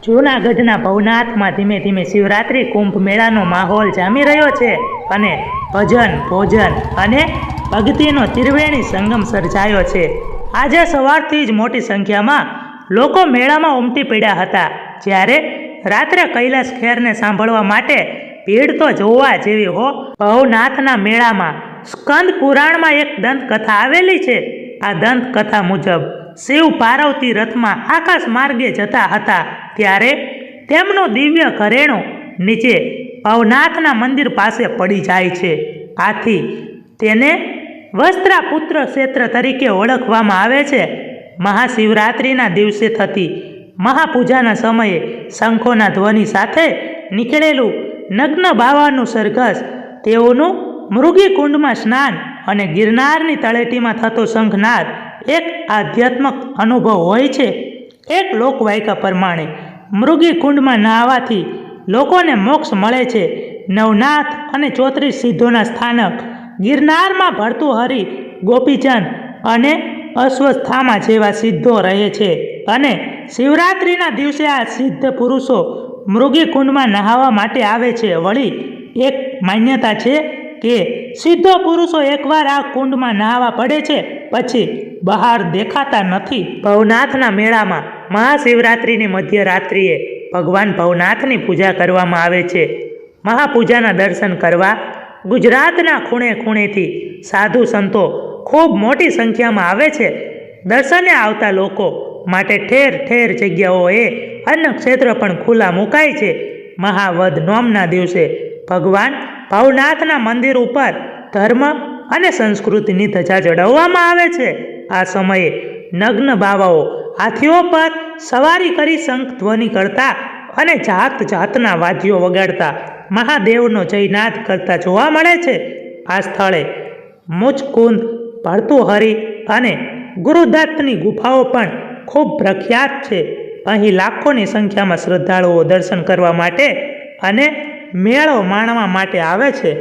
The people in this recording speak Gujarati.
જૂનાગઢના ભવનાથમાં ધીમે ધીમે શિવરાત્રિ કુંભ મેળાનો માહોલ જામી રહ્યો છે અને ભજન ભોજન અને ભક્તિનો ત્રિવેણી સંગમ સર્જાયો છે। આજે સવારથી જ મોટી સંખ્યામાં લોકો મેળામાં ઉમટી પડ્યા હતા, જ્યારે રાત્રે કૈલાશ ખેરને સાંભળવા માટે ભીડ તો જોવા જેવી હો। ભવનાથના મેળામાં સ્કંદ પુરાણમાં એક દંતકથા આવેલી છે। આ દંતકથા મુજબ શિવ પાર્વતી રથમાં આકાશ માર્ગે જતા હતા, ત્યારે તેમનું દિવ્ય ઘરેણું નીચે ભવનાથના મંદિર પાસે પડી જાય છે। આથી તેને વસ્ત્રાપુત્ર ક્ષેત્ર તરીકે ઓળખવામાં આવે છે। મહાશિવરાત્રિના દિવસે થતી મહાપૂજાના સમયે શંખોના ધ્વનિ સાથે નીકળેલું નગ્ન બાવાનું સરઘસ, તેઓનું મૃગીકુંડમાં સ્નાન અને ગિરનારની તળેટીમાં થતો શંખનાદ એક આધ્યાત્મક અનુભવ હોય છે। એક લોકવાયકા પ્રમાણે મૃગીકુંડમાં નહાવાથી લોકોને મોક્ષ મળે છે। નવનાથ અને 34 સિદ્ધોના સ્થાનક ગિરનારમાં ભર્તૃહરિ, ગોપીચંદ અને અશ્વત્થામા જેવા સિદ્ધો રહે છે અને શિવરાત્રિના દિવસે આ સિદ્ધ પુરુષો મૃગીકુંડમાં નહાવા માટે આવે છે। વળી એક માન્યતા છે કે સિદ્ધો પુરુષો એકવાર આ કુંડમાં નહાવા પડે છે પછી બહાર દેખાતા નથી। ભવનાથના મેળામાં મહાશિવરાત્રિની મધ્યરાત્રિએ ભગવાન ભવનાથની પૂજા કરવામાં આવે છે। મહાપૂજાના દર્શન કરવા ગુજરાતના ખૂણે ખૂણેથી સાધુ સંતો ખૂબ મોટી સંખ્યામાં આવે છે। દર્શને આવતા લોકો માટે ઠેર ઠેર જગ્યાઓએ અન્ન ક્ષેત્ર પણ ખુલ્લા મુકાય છે। મહાવદ નોમના દિવસે ભગવાન ભવનાથના મંદિર ઉપર ધર્મ અને સંસ્કૃતિની ધજા ચડાવવામાં આવે છે। આ સમયે નગ્ન બાવાઓ હાથીઓ પર સવારી કરી શંખ ધ્વનિ કરતા અને જાત જાતના વાદ્યો વગાડતા મહાદેવનો જયનાદ કરતા જોવા મળે છે। આ સ્થળે મુચકુંદ, ભર્તૃહરિ અને ગુરુદત્તની ગુફાઓ પણ ખૂબ પ્રખ્યાત છે। અહીં લાખોની સંખ્યામાં શ્રદ્ધાળુઓ દર્શન કરવા માટે અને મેળો માણવા માટે આવે છે।